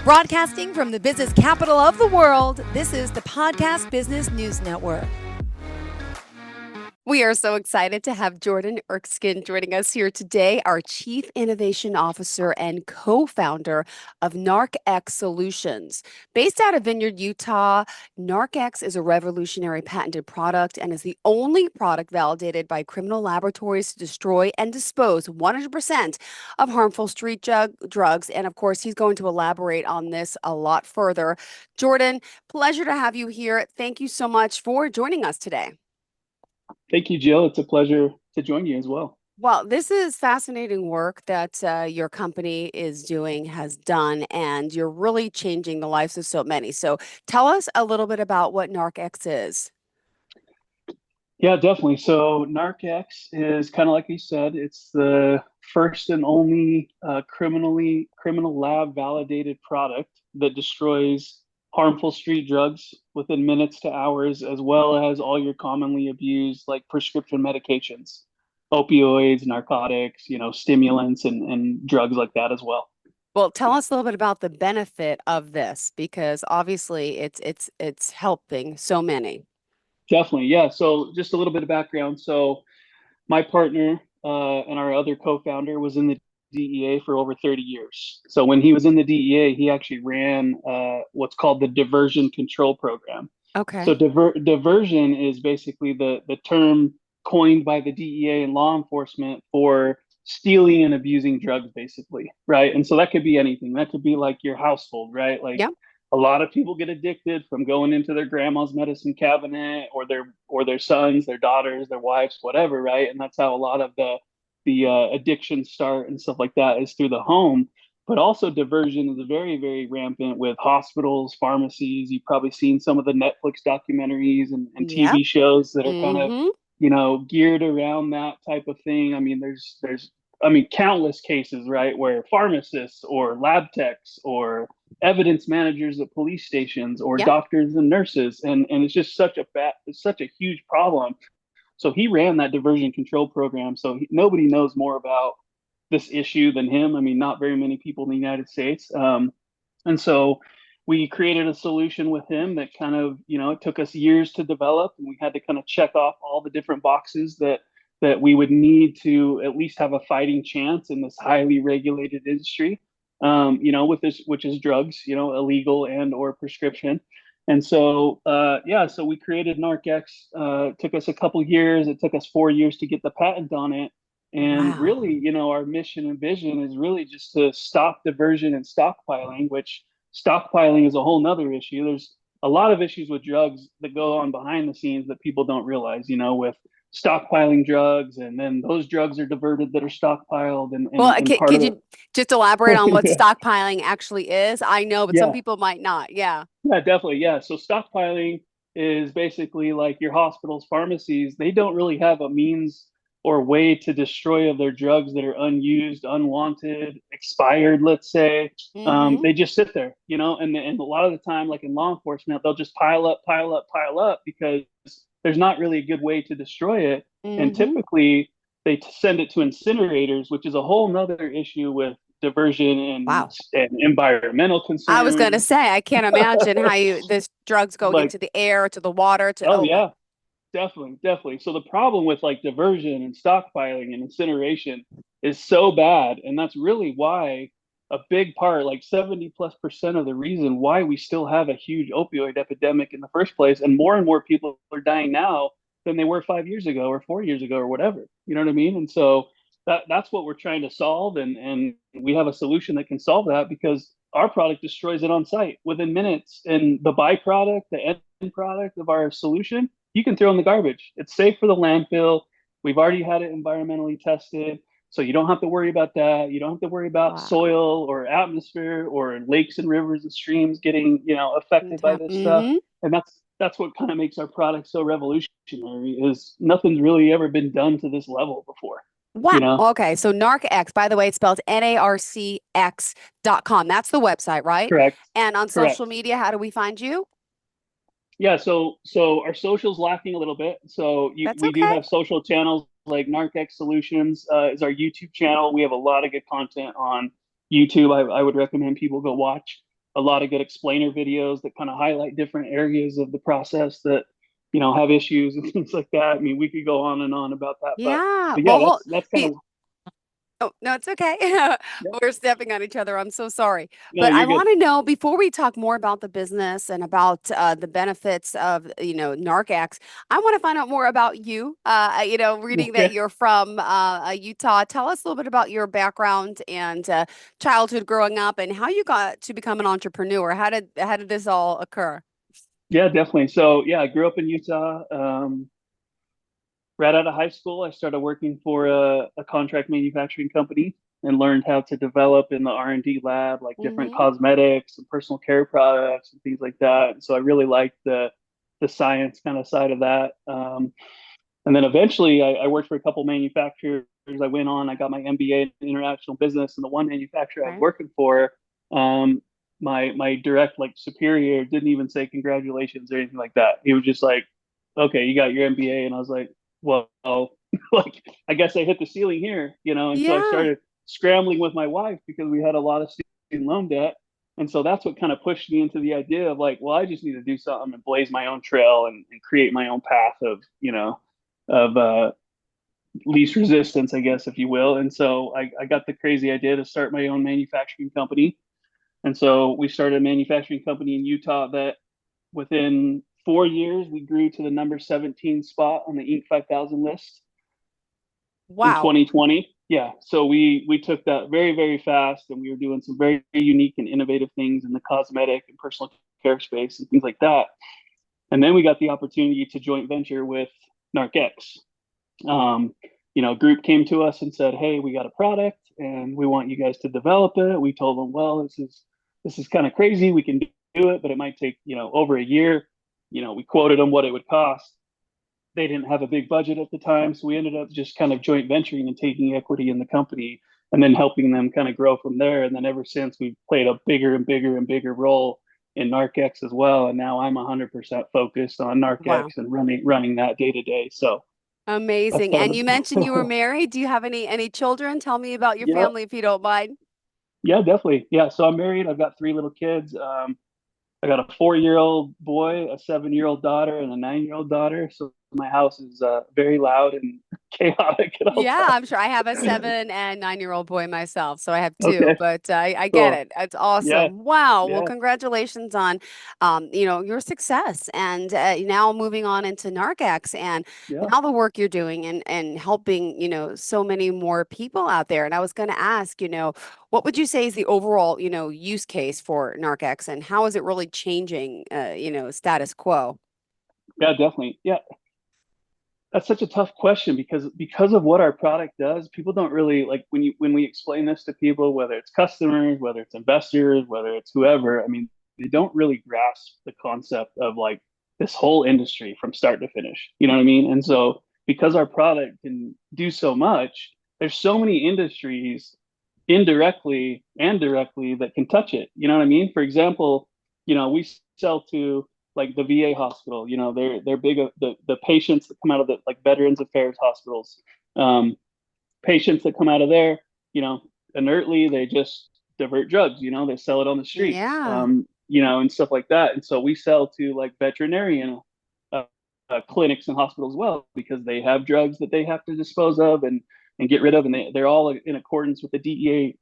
Broadcasting from the business capital of the world, this is the Podcast Business News Network. We are so excited to have Jordan Erskine joining us here today, our Chief Innovation Officer and co-founder of NarcX Solutions. Based out of Vineyard, Utah, NarcX is a revolutionary patented product and is the only product validated by criminal laboratories to destroy and dispose 100% of harmful street drugs. And of course, he's going to elaborate on this a lot further. Jordan, pleasure to have you here. Thank you so much for joining us today. Thank you, Jill. It's a pleasure to join you as well. Well, this is fascinating work that your company is doing, has done, and you're really changing the lives of so many. So tell us a little bit about what NarcX is. Yeah, definitely. So NarcX is kind of like you said, it's the first and only criminal lab validated product that destroys harmful street drugs within minutes to hours, as well as all your commonly abused like prescription medications, opioids, narcotics, stimulants and drugs like that as well. Well, tell us a little bit about the benefit of this, because obviously it's helping so many. Definitely. Yeah. So just a little bit of background. So my partner and our other co-founder was in the DEA for over 30 years. So when he was in the DEA, he actually ran what's called the diversion control program. Okay. So diversion is basically the term coined by the DEA and law enforcement for stealing and abusing drugs, basically, right? And so that could be anything. That could be like your household, right? Like Yep. a lot of people get addicted from going into their grandma's medicine cabinet or their sons, their daughters, their wives, whatever, right? And that's how a lot of the addictions start and stuff like that is through the home. But also diversion is very, very rampant with hospitals, pharmacies. You've probably seen some of the Netflix documentaries and Yep. TV shows that are kind of, Mm-hmm. geared around that type of thing. I mean, there's countless cases, right, where pharmacists or lab techs or evidence managers at police stations or Yep. doctors and nurses, and it's just it's such a huge problem. So he ran that diversion control program. So nobody knows more about this issue than him. I mean, not very many people in the United States. And so we created a solution with him that kind of, it took us years to develop, and we had to kind of check off all the different boxes that we would need to at least have a fighting chance in this highly regulated industry. With this, which is drugs, illegal and or prescription. And so, so we created NarcX. Took us a couple years. It took us 4 years to get the patent on it. And Wow. really, our mission and vision is really just to stop diversion and stockpiling, which stockpiling is a whole nother issue. There's a lot of issues with drugs that go on behind the scenes that people don't realize, with stockpiling drugs, and then those drugs are diverted that are stockpiled and, Well, and, and part could of you just elaborate on what yeah. stockpiling actually is? I know, but some Yeah. people might not. Yeah. Yeah, definitely. Yeah. So stockpiling is basically like your hospitals, pharmacies, they don't really have a means or way to destroy of their drugs that are unused, unwanted, expired, let's say. Mm-hmm. They just sit there, and a lot of the time, like in law enforcement, they'll just pile up because there's not really a good way to destroy it. And Mm-hmm. typically they send it to incinerators, which is a whole nother issue with diversion and, Wow. and environmental I was going to concerns. say, I can't imagine how this drugs going Like, into the air, to the water, to, oh oh my. yeah, definitely. So the problem with like diversion and stockpiling and incineration is so bad, and that's really why a big part, like 70+% of the reason why we still have a huge opioid epidemic in the first place, and more people are dying now than they were 5 years ago or 4 years ago or whatever. You know what I mean? And so that's what we're trying to solve, and we have a solution that can solve that because our product destroys it on site within minutes, and the byproduct, the end product of our solution, you can throw in the garbage. It's safe for the landfill. We've already had it environmentally tested. So you don't have to worry about that. You don't have to worry about Wow. soil or atmosphere or lakes and rivers and streams getting, affected by this stuff. Mm-hmm. And that's what kind of makes our product so revolutionary is nothing's really ever been done to this level before, Wow. you know? Okay. So NarcX, by the way, it's spelled NarcX.com. That's the website, right? Correct. And on social Correct. media, how do we find you? Yeah, so our social's lacking a little bit. So That's we do okay. have social channels like NarcX Solutions is our YouTube channel. We have a lot of good content on YouTube. I would recommend people go watch. a lot of good explainer videos that kind of highlight different areas of the process that have issues and things like that. I mean, we could go on and on about that, but Yeah. but yeah, Well, that's kind of. oh, no, it's okay. Yeah, We're stepping on each other. I'm so sorry. no, But I you're good. want to know before we talk more about the business and about the benefits of, NarcX, I want to find out more about you. Reading that Okay. you're from Utah. Tell us a little bit about your background and childhood growing up and how you got to become an entrepreneur. How did this all occur? Yeah, definitely. So yeah, I grew up in Utah. Right out of high school, I started working for a contract manufacturing company and learned how to develop in the R&D lab, like different Hmm. cosmetics and personal care products and things like that. And so I really liked the science kind of side of that. And then eventually, I worked for a couple manufacturers. I went on, I got my MBA in international business, and the one manufacturer I was Right. working for, um, my direct like superior didn't even say congratulations or anything like that. He was just like, "Okay, you got your MBA," and I was like, "Well, like I guess I hit the ceiling here, you know." And so I Yeah. started scrambling with my wife because we had a lot of student loan debt. And so that's what kind of pushed me into the idea of like, well, I just need to do something and blaze my own trail and create my own path of least resistance, I guess, if you will. And so I got the crazy idea to start my own manufacturing company. And so we started a manufacturing company in Utah that within 4 years, we grew to the number 17 spot on the Inc. 5000 list in Wow. 2020. Yeah, so we took that very, very fast, and we were doing some very unique and innovative things in the cosmetic and personal care space and things like that. And then we got the opportunity to joint venture with NarcX. um, a group came to us and said, "Hey, we got a product and we want you guys to develop it." We told them, "Well, this is kind of crazy. We can do it, but it might take over a year." We quoted them what it would cost. They didn't have a big budget at the time, so we ended up just kind of joint venturing and taking equity in the company and then helping them kind of grow from there. And then ever since, we've played a bigger and bigger and bigger role in NarcX as well. And now I'm 100% focused on Wow. NarcX and running that day to day. So that's Amazing. kind And of you mentioned you were the married. Do you have any children? Tell me about your yeah, family if you don't mind. yeah, definitely. Yeah, so I'm married. I've got three little kids. I got a 4-year-old boy, a 7-year-old daughter, and a 9-year-old daughter. So my house is very loud and chaotic at all Yeah, I'm sure I have a times. 7 and 9-year-old boy myself, so I have two, Okay, but I get cool. it. It's Yeah, awesome. Wow. Well, yeah, congratulations on, your success, and now moving on into NarcX and yeah. now the work you're doing and helping, so many more people out there. And I was going to ask, what would you say is the overall, use case for NarcX and how is it really changing, status quo? Yeah, definitely. Yeah, that's such a tough question because of what our product does. People don't really like when we explain this to people, whether it's customers, whether it's investors, whether it's whoever. I mean, they don't really grasp the concept of like this whole industry from start to finish. You know what I mean? And so because our product can do so much, there's so many industries indirectly and directly that can touch it. You know what I mean? For example, we sell to like the VA hospital. They're big. The patients that come out of the like Veterans Affairs hospitals, patients that come out of there, you know, inertly they just divert drugs. They sell it on the streets, Yeah. and stuff like that. And so we sell to like veterinarian uh, clinics and hospitals as well because they have drugs that they have to dispose of and get rid of, and they're all in accordance with the DEA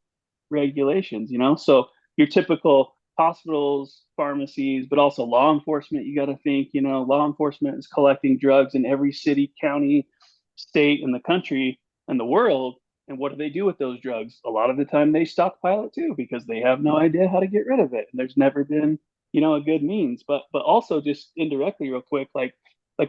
regulations. So your typical hospitals, pharmacies, but also law enforcement, you got to think, law enforcement is collecting drugs in every city, county, state in the country and the world. And what do they do with those drugs? A lot of the time they stockpile it too because they have no idea how to get rid of it. And there's never been, a good means. But also just indirectly, real quick, like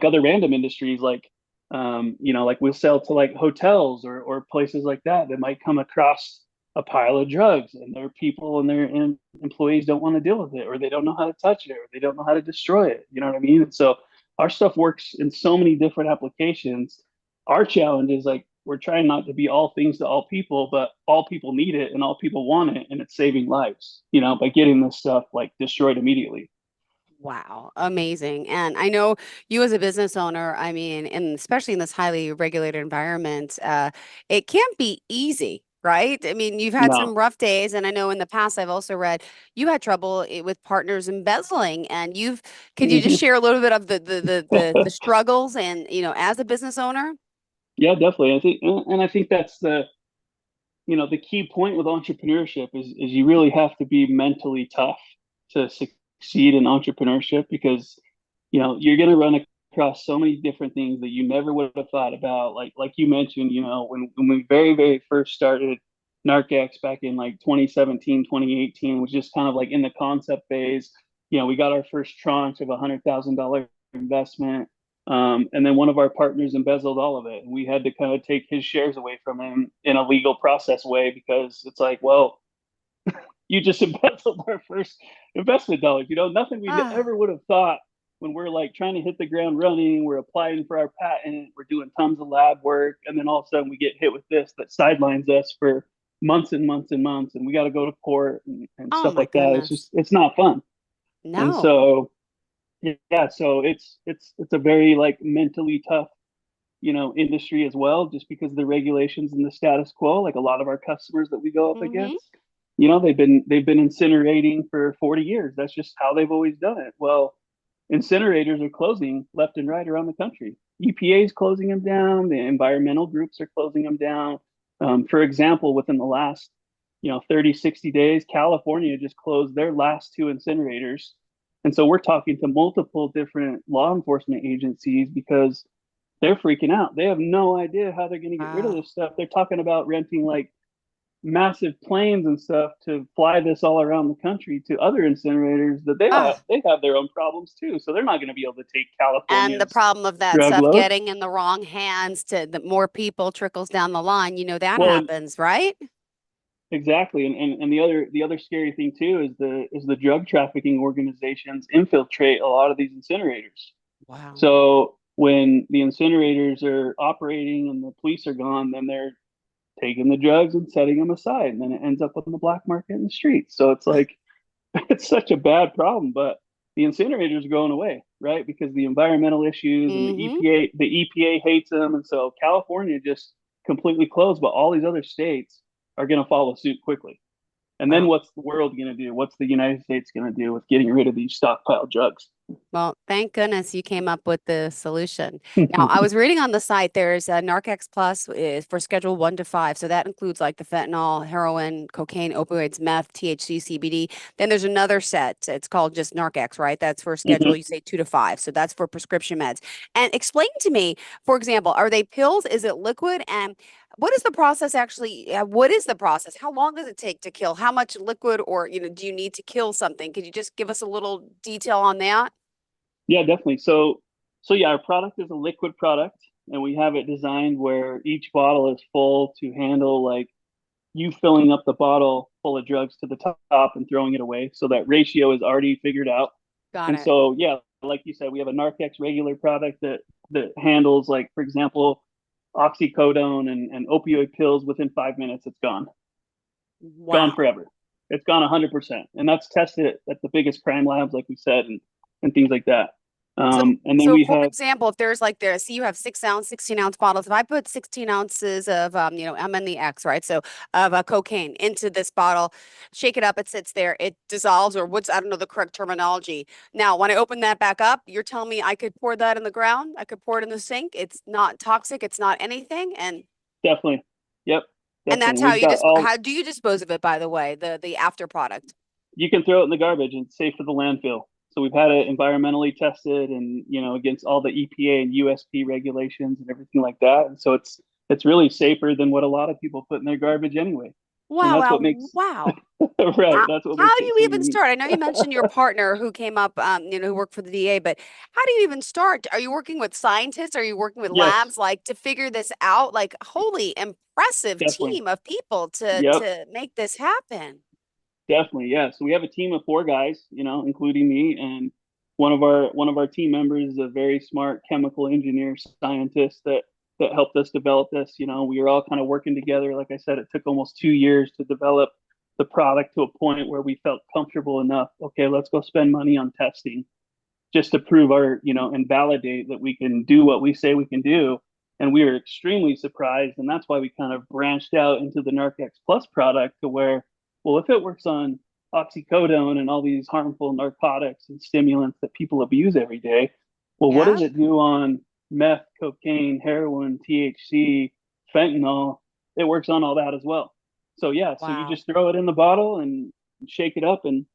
other random industries, like we'll sell to like hotels or places like that might come across a pile of drugs and their people and their employees don't want to deal with it or they don't know how to touch it or they don't know how to destroy it. You know what I mean? And so our stuff works in so many different applications. Our challenge is like we're trying not to be all things to all people, but all people need it and all people want it, and it's saving lives, by getting this stuff like destroyed immediately. Wow, amazing. And I know you as a business owner, I mean, and especially in this highly regulated environment, it can't be easy. right? I mean, you've had some No. rough days, and I know in the past I've also read you had trouble with partners embezzling, and you've could you just Mhm. share a little bit of the struggles and as a business owner? Yeah, definitely. I think, and I think that's the key point with entrepreneurship is you really have to be mentally tough to succeed in entrepreneurship because you're going to run across so many different things that you never would have thought about. Like you mentioned, when we very first started NarcX back in like 2017, 2018, was just kind of like in the concept phase. We got our first tranche of $100,000 investment. And then one of our partners embezzled all of it. And we had to kind of take his shares away from him in a legal process way because it's like, well, you just embezzled our first investment dollars. Nothing we Ah, ever would have thought when we're like trying to hit the ground running, we're applying for our patent, we're doing tons of lab work, and then all of a sudden we get hit with this that sidelines us for months and months and months, and we got to go to court and oh stuff my like that. It's goodness. just it's not fun. And No. so yeah, so it's a very like mentally tough industry as well, just because of the regulations and the status quo. Like a lot of our customers that we go up Mm-hmm. against, they've been incinerating for 40 years. That's just how they've always done it. Well, incinerators are closing left and right around the country. EPA is closing them down. The environmental groups are closing them down. For example, within the last 30, 60 days, California just closed their last two incinerators. And so we're talking to multiple different law enforcement agencies because they're freaking out. They have no idea how they're going to get rid of Wow. this stuff. They're talking about renting like massive planes and stuff to fly this all around the country to other incinerators that Ah, they have their own problems too. So they're not going to be able to take and the California's problem of that drug stuff load. getting in the wrong hands to the more people trickles down the line, that Well, and happens, right? exactly, and the other scary thing too is the drug trafficking organizations infiltrate a lot of these incinerators. Wow. So when the incinerators are operating and the police are gone, then they're taking the drugs and setting them aside, and then it ends up on the black market in the streets. So it's like it's such a bad problem, but the incinerators are going away, right? Because the environmental issues and the Mm-hmm. EPA hates them, and so California just completely closed, but all these other states are going to follow suit quickly. And then Wow. what's the world going to do? What's the United States going to do with getting rid of these stockpile drugs? Well, thank goodness you came up with the solution. Now, I was reading on the site, there's a NarcX Plus is for Schedule 1 to 5. So that includes like the fentanyl, heroin, cocaine, opioids, meth, THC, CBD. Then there's another set. It's called just NarcX, right? That's for Schedule, Mm-hmm. you say 2 to 5. So that's for prescription meds. And explain to me, for example, are they pills? Is it liquid? And what is the process actually? What is the process? How long does it take to kill? How much liquid or, do you need to kill something? Could you just give us a little detail on that? Yeah, definitely. So yeah, our product is a liquid product, and we have it designed where each bottle is full to handle like you filling up the bottle full of drugs to the top and throwing it away. So that ratio is already figured out. Got And it. so yeah, like you said, we have a NarcX regular product that handles like, for example, oxycodone and opioid pills within 5 minutes, it's gone Wow. forever. It's gone 100%. And that's tested at the biggest crime labs, like we said, and things like that. So, And then so we for have example, if there's like this, see, you have 6 ounce, 16-ounce bottles. If I put 16 ounces of, I'm in the X, right? So of cocaine into this bottle, shake it up, it sits there, it dissolves, or what's, I don't know the correct terminology. Now, when I open that back up, you're telling me I could pour that in the ground, I could pour it in the sink. It's not toxic, it's not anything, definitely, yep, and definitely. that's how We've you got just, all, how do you dispose of it, by the way, the after product? you can throw it in the garbage and it's safe for the landfill. So we've had it environmentally tested and, against all the EPA and USP regulations and everything like that. And so it's really safer than what a lot of people put in their garbage anyway. And Wow, that's wow, what makes wow. right, How that's what how makes do it you so even unique. start? I know you mentioned your partner who came up, who worked for the DA, but how do you even start? Are you working with scientists? Are you working with Yes, labs like to figure this out? Like, holy impressive definitely. team of people to Yep. to make this happen. Definitely, yeah. So we have a team of four guys, including me, and one of our team members is a very smart chemical engineer scientist that helped us develop this. We were all kind of working together. Like I said, it took almost 2 years to develop the product to a point where we felt comfortable enough. Okay, let's go spend money on testing just to prove and validate that we can do what we say we can do. And we were extremely surprised. And that's why we kind of branched out into the NarcX Plus product to where, well, if it works on oxycodone and all these harmful narcotics and stimulants that people abuse every day, well, what Yeah. does it do on meth, cocaine, heroin, THC, fentanyl? It works on all that as well. So yeah, so you Wow. just throw it in the bottle and shake it up, and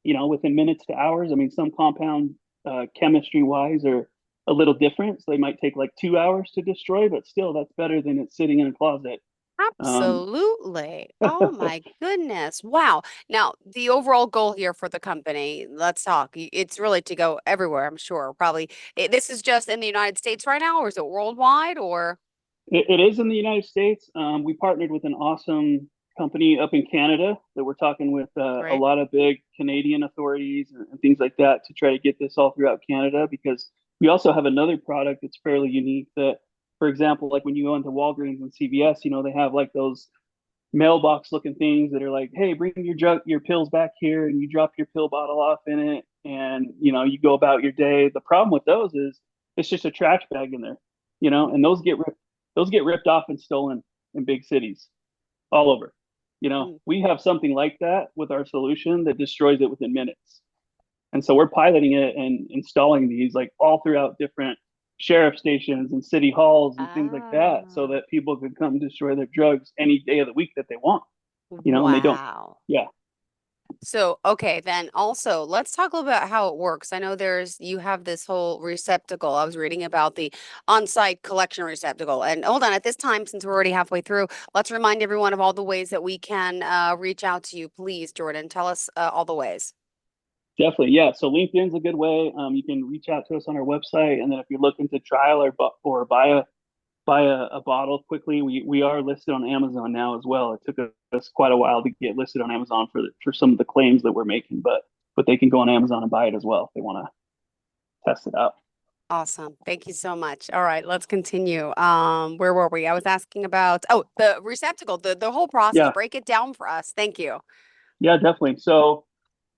within minutes to hours. I mean, some compound chemistry wise are a little different, so they might take like 2 hours to destroy, but still, that's better than it sitting in a closet. Um, Absolutely. Oh my goodness. Wow. Now, the overall goal here for the company, let's talk. It's really to go everywhere, I'm sure. Probably this is just in the United States right now, or is it worldwide or it is in the United States. We partnered with an awesome company up in Canada that we're talking with a great? lot of big Canadian authorities and things like that to try to get this all throughout Canada, because we also have another product that's fairly unique that, for example, like when you go into Walgreens and CVS, they have like those mailbox looking things that are like, hey, bring your pills back here, and you drop your pill bottle off in it, and you go about your day. The problem with those is it's just a trash bag in there, and those get ripped off and stolen in big cities all over. Mm. We have something like that with our solution that destroys it within minutes. And so we're piloting it and installing these like all throughout different sheriff stations and city halls and things like that, so Ah, that people can come destroy their drugs any day of the week that they want, and they don't. wow. Yeah, So, okay, then also let's talk a little bit about how it works. I know you have this whole receptacle. I was reading about the on-site collection receptacle. And hold on, at this time, since we're already halfway through, let's remind everyone of all the ways that we can reach out to you. Please, Jordan, tell us all the ways. definitely. Yeah. So LinkedIn's a good way. You can reach out to us on our website, and then if you're looking to trial or buy a bottle quickly, we are listed on Amazon now as well. It took us quite a while to get listed on Amazon for some of the claims that we're making, but they can go on Amazon and buy it as well if they want to test it out. Awesome. Thank you so much. All right, let's continue. Where were we? I was asking about, the receptacle, the whole process. Yeah, Break it down for us. Thank you. yeah, definitely. So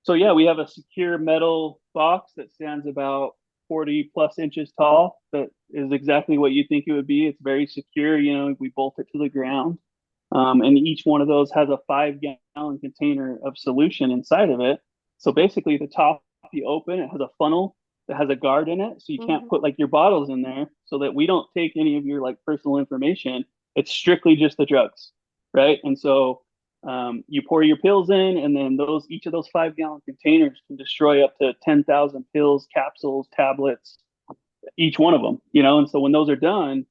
yeah, we have a secure metal box that stands about 40 plus inches tall. That is exactly what you think it would be. It's very secure. We bolt it to the ground. And each one of those has a 5 gallon container of solution inside of it. So basically, the top you open, it has a funnel that has a guard in it. So you can't Hmm. put like your bottles in there, so that we don't take any of your like personal information. It's strictly just the drugs, right? And so you pour your pills in, and then each of those 5 gallon containers can destroy up to 10,000 pills, capsules, tablets, each one of them. And so when those are done,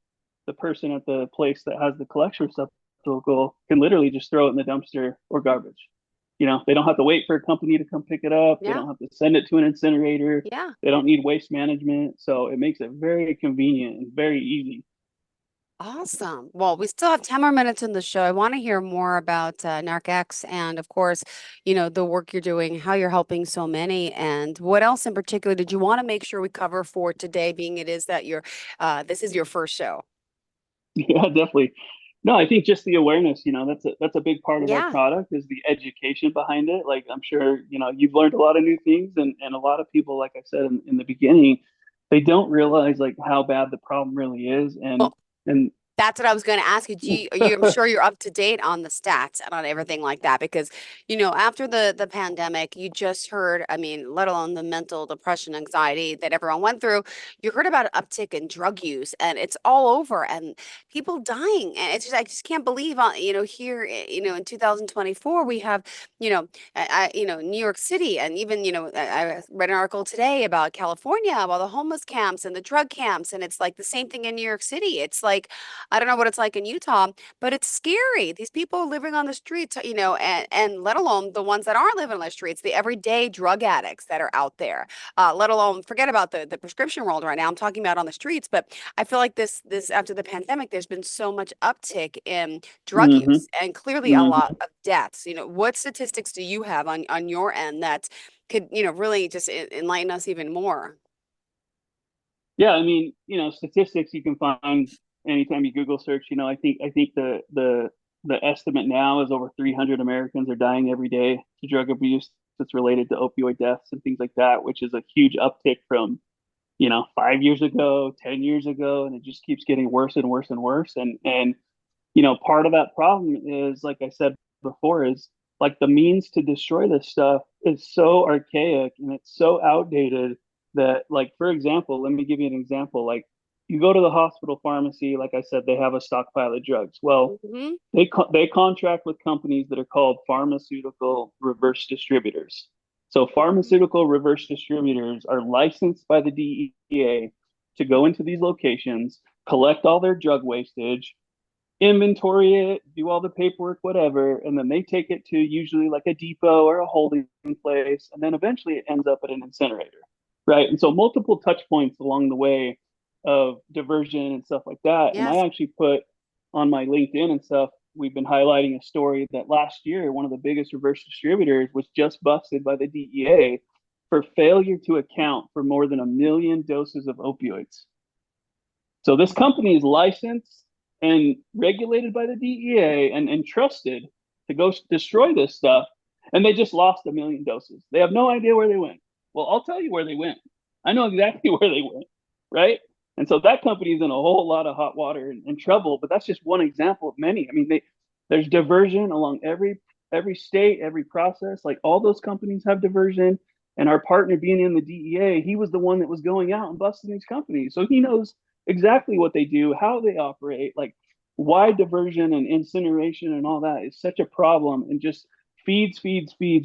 the person at the place that has the collection receptacle can literally just throw it in the dumpster or garbage. They don't have to wait for a company to come pick it up. They Yeah. don't have to send it to an incinerator. Yeah. They don't need waste management. So it makes it very convenient and very easy. Awesome. Well, we still have 10 more minutes in the show. I want to hear more about NarcX and, of course, the work you're doing, how you're helping so many, and what else in particular did you want to make sure we cover for today, being it is that this is your first show? Yeah, definitely. No, I think just the awareness, that's a big part of our Yeah. product, is the education behind it. Like, I'm sure, you've learned a lot of new things, and a lot of people, like I said in the beginning, they don't realize like how bad the problem really is. And Well, and that's what I was going to ask you. I'm sure you're up to date on the stats and on everything like that because, after the pandemic, you just heard, I mean, let alone the mental depression, anxiety that everyone went through, you heard about an uptick in drug use and it's all over and people dying. And it's just, I just can't believe here, in 2024, we have, New York City and even, I read an article today about California, about the homeless camps and the drug camps. And it's like the same thing in New York City. It's like, I don't know what it's like in Utah, but it's scary. These people living on the streets, and let alone the ones that aren't living on the streets, the everyday drug addicts that are out there. Let alone forget about the prescription world right now. I'm talking about on the streets, but I feel like this after the pandemic, there's been so much uptick in drug hmm use and clearly a lot hmm of deaths. What statistics do you have on your end that could, really just enlighten us even more? yeah, I mean, statistics you can find anytime you Google search. I think the estimate now is over 300 Americans are dying every day to drug abuse that's related to opioid deaths and things like that, which is a huge uptick from 5 years ago, 10 years ago, and it just keeps getting worse and worse and worse. And part of that problem is, like I said before, is like the means to destroy this stuff is so archaic and it's so outdated that, like, for example, let me give you an example. Like, you go to the hospital pharmacy, like I said, they have a stockpile of drugs. Well, Hmm. they contract with companies that are called pharmaceutical reverse distributors. So pharmaceutical reverse distributors are licensed by the DEA to go into these locations, collect all their drug wastage, inventory it, do all the paperwork, whatever, and then they take it to usually like a depot or a holding place, and then eventually it ends up at an incinerator, right? And so multiple touch points along the way of diversion and stuff like that. And I Yes. actually put on my LinkedIn and stuff, we've been highlighting a story that last year one of the biggest reverse distributors was just busted by the DEA for failure to account for more than 1 million doses of opioids. So this company is licensed and regulated by the DEA and trusted to go destroy this stuff, and they just lost 1 million doses. They have no idea where they went. Well, I'll tell you where they went. I know exactly where they went, right? And so that company's in a whole lot of hot water and trouble. But that's just one example of many. I mean, there's diversion along every state, every process. Like all those companies have diversion. And our partner being in the DEA, he was the one that was going out and busting these companies. So he knows exactly what they do, how they operate, like why diversion and incineration and all that is such a problem, and just feeds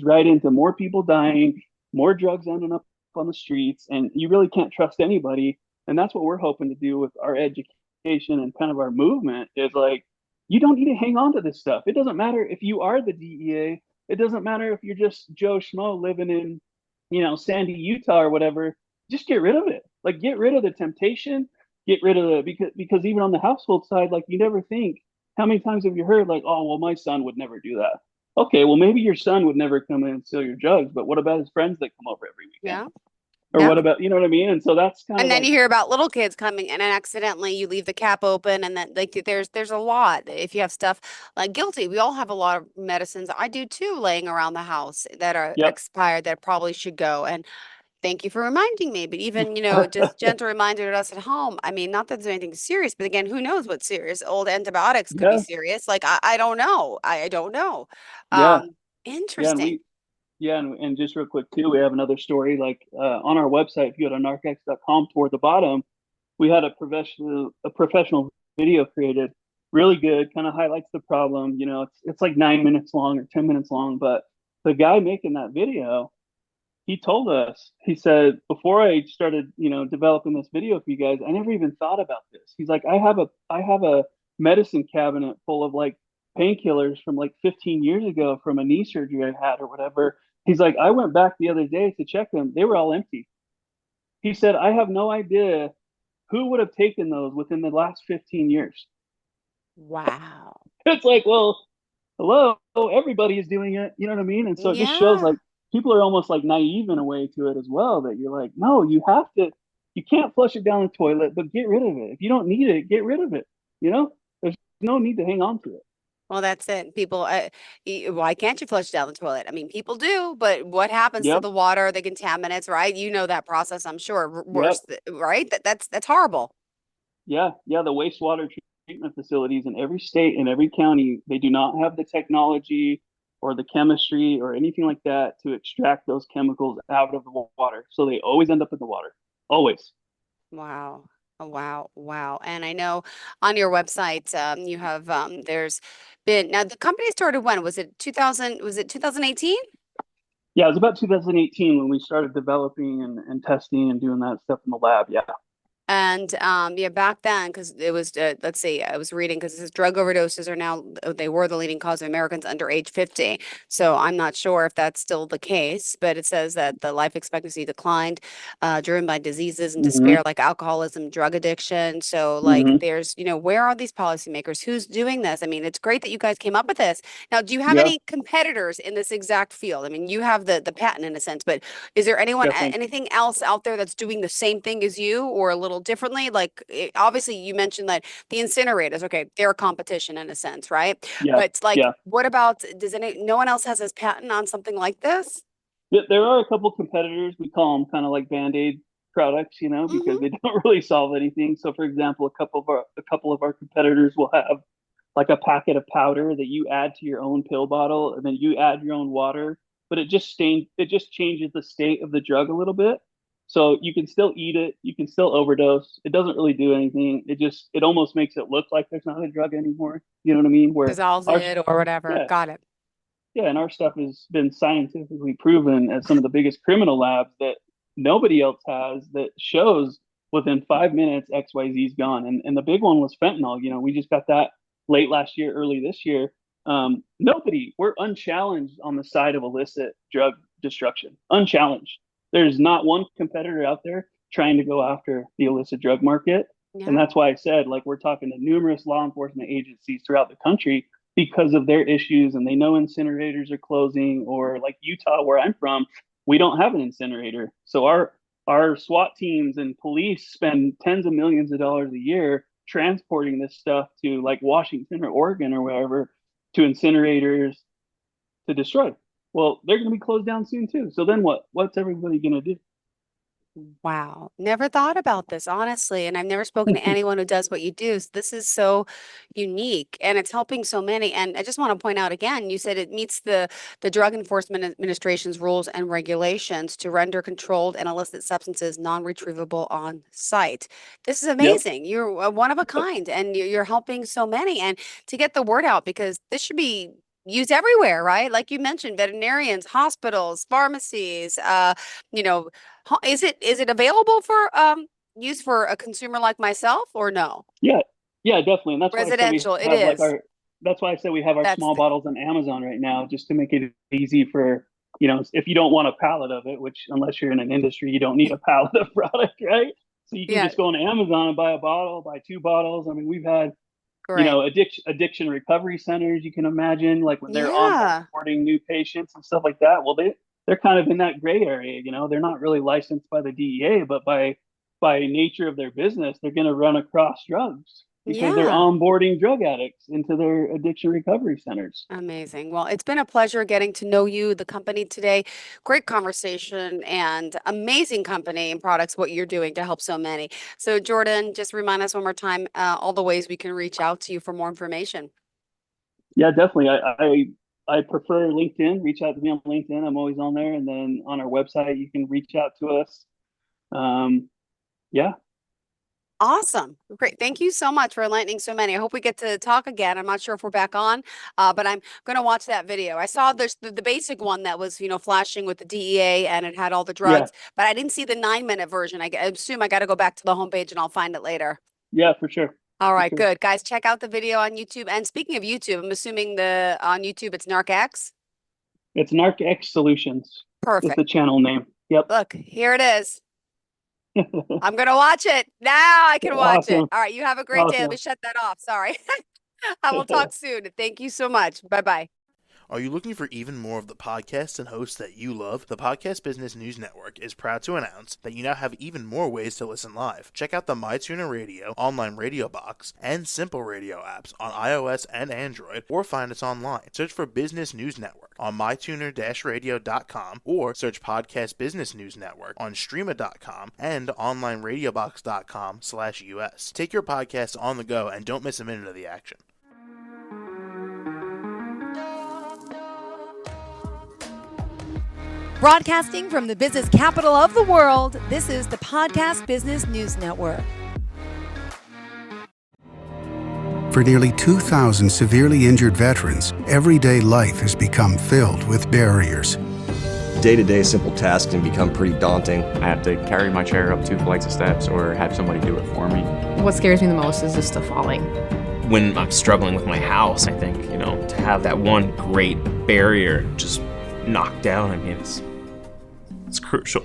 right into more people dying, more drugs ending up on the streets, and you really can't trust anybody. And that's what we're hoping to do with our education and kind of our movement is like, you don't need to hang on to this stuff. It doesn't matter if you are the DEA. It doesn't matter if you're just Joe Schmo living in, Sandy, Utah or whatever. Just get rid of it. Like get rid of the temptation, get rid of the because even on the household side, like you never think how many times have you heard like, oh well, my son would never do that. Okay, well maybe your son would never come in and steal your jugs, but what about his friends that come over every weekend? Yeah. Or Yeah. what about what I mean? And so that's kind And of then like, you hear about little kids coming in and accidentally you leave the cap open and then like there's a lot. If you have stuff like guilty, we all have a lot of medicines. I do too, laying around the house that are yep. expired that probably should go. And thank you for reminding me. But even, just gentle reminder to us at home. I mean, not that there's anything serious, but again, who knows what's serious? Old antibiotics could be Yeah, serious. Like I don't know. I don't know. yeah, Um, yeah. And Interesting. we Yeah, and just real quick too, we have another story. Like on our website, if you go to narcx.com, toward the bottom, we had a professional video created, really good, kind of highlights the problem. It's like 9 minutes long or 10 minutes long, but the guy making that video, he told us, he said, before I started, developing this video for you guys, I never even thought about this. He's like, I have a medicine cabinet full of like painkillers from like 15 years ago from a knee surgery I had or whatever. He's like, I went back the other day to check them. They were all empty. He said, I have no idea who would have taken those within the last 15 years. Wow. It's like, well, hello, everybody is doing it. You know what I mean? And so it just shows Yeah. like people are almost like naive in a way to it as well. That you're like, no, you can't flush it down the toilet, but get rid of it. If you don't need it, get rid of it. There's no need to hang on to it. Well, that's it. People, why can't you flush down the toilet? I mean, people do, but what happens to Yep, the water, the contaminants, right? You know that process, I'm sure. yep, Worse, right? That's horrible. yeah, yeah. The wastewater treatment facilities in every state and every county, they do not have the technology or the chemistry or anything like that to extract those chemicals out of the water. So they always end up in the water. Always. Wow. Oh, wow. Wow. And I know on your website, you have there's been now the company started when? Was it 2000? Was it 2018? Yeah, it was about 2018 when we started developing and testing and doing that stuff in the lab. Yeah. And yeah, back then, because it was, let's see, I was reading because it says drug overdoses are now, they were the leading cause of Americans under age 50. So I'm not sure if that's still the case, but it says that the life expectancy declined, driven by diseases and Hmm. despair like alcoholism, drug addiction. So, like, Hmm. there's, where are these policymakers? Who's doing this? I mean, it's great that you guys came up with this. Now, do you have Yeah, any competitors in this exact field? I mean, you have the patent in a sense, but is there anyone, definitely. anything else out there that's doing the same thing as you or a little differently? Like, obviously, you mentioned that the incinerators, okay, they're a competition in a sense, right? Yeah, But like, yeah. what about, no one else has this patent on something like this? There are a couple competitors. We call them kind of like band-aid products, because they don't really solve anything. So, for example, a couple of our competitors will have like a packet of powder that you add to your own pill bottle, and then you add your own water, but it just changes the state of the drug a little bit. So you can still eat it, you can still overdose. It doesn't really do anything. It almost makes it look like there's not a drug anymore. You know what I mean? Where Dissolves our it or whatever. yeah, Got it. yeah, and our stuff has been scientifically proven at some of the biggest criminal labs that nobody else has, that shows within 5 minutes XYZ's gone. And the big one was fentanyl. We just got that late last year, early this year. We're unchallenged on the side of illicit drug destruction. Unchallenged. There's not one competitor out there trying to go after the illicit drug market. And Yeah. that's why I said, like, we're talking to numerous law enforcement agencies throughout the country because of their issues, and they know incinerators are closing, or like Utah, where I'm from, we don't have an incinerator. So our SWAT teams and police spend tens of millions of dollars a year transporting this stuff to like Washington or Oregon or wherever, to incinerators to destroy. Well, they're going to be closed down soon too. So then what? What's everybody going to do? Wow. Never thought about this, honestly. And I've never spoken to anyone who does what you do. So this is so unique and it's helping so many. And I just want to point out again, you said it meets the Drug Enforcement Administration's rules and regulations to render controlled and illicit substances non-retrievable on site. This is Yep. amazing. You're one of a kind and you're helping so many. And to get the word out, because this should be used everywhere, right? Like you mentioned, veterinarians, hospitals, pharmacies, you know, is it available for use for a consumer like myself or no? Yeah. Yeah, definitely. And Residential, it is. that's why I said we have our That's small bottles on Amazon right now, just to make it easy for, if you don't want a pallet of it, which unless you're in an industry, you don't need a pallet of product, right? So you can yeah, just go on Amazon and buy a bottle, buy two bottles. I mean, we've had, great. addiction recovery centers, you can imagine, like when they're Yeah. onboarding new patients and stuff like that. Well, they're kind of in that gray area, they're not really licensed by the DEA, but by nature of their business, they're going to run across drugs because they're Yeah. onboarding drug addicts into their addiction recovery centers. Amazing. Well, it's been a pleasure getting to know you, the company today. Great conversation and amazing company and products, what you're doing to help so many. So, Jordan, just remind us one more time all the ways we can reach out to you for more information. Yeah, definitely. I prefer LinkedIn. Reach out to me on LinkedIn. I'm always on there, and then on our website, you can reach out to us. Yeah, Awesome. Great. Thank you so much for enlightening so many. I hope we get to talk again. I'm not sure if we're back on, but I'm going to watch that video. I saw there's the basic one that was, flashing with the DEA and it had all the yeah, drugs, but I didn't see the 9-minute version. I assume I got to go back to the homepage and I'll find it later. yeah, for sure, All for right, sure. good. Guys, check out the video on YouTube. And speaking of YouTube, I'm assuming the on YouTube it's NarcX. It's NarcX Solutions is Perfect. the channel name. Yep. Look, here it is. I'm going to watch it. Now I can watch it. Awesome. All right, you have a great day. Let me Awesome. shut that off. Sorry. I will talk soon. Thank you so much. Bye bye. Are you looking for even more of the podcasts and hosts that you love? The Podcast Business News Network is proud to announce that you now have even more ways to listen live. Check out the MyTuner Radio, online radio box, and Simple Radio apps on iOS and Android, or find us online. Search for Business News Network on mytuner-radio.com, or search Podcast Business News Network on streama.com and onlineradiobox.com/US. Take your podcast on the go and don't miss a minute of the action. Broadcasting from the business capital of the world, this is the Podcast Business News Network. For nearly 2,000 severely injured veterans, everyday life has become filled with barriers. Day-to-day simple tasks can become pretty daunting. I have to carry my chair up 2 flights of steps or have somebody do it for me. What scares me the most is just the falling. When I'm struggling with my house, I think, to have that one great barrier just knocked down, it's crucial.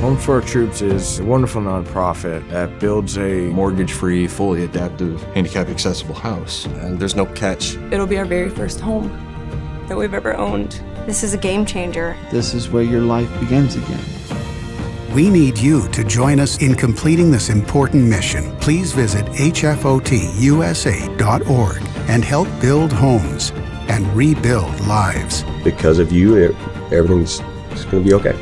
Home for Our Troops is a wonderful nonprofit that builds a Mortgage-free, fully adaptive, handicap-accessible house. And there's no catch. It'll be our very first home that we've ever owned. This is a game changer. This is where your life begins again. We need you to join us in completing this important mission. Please visit hfotusa.org and help build homes and rebuild lives. Because of you, everything's going to be okay.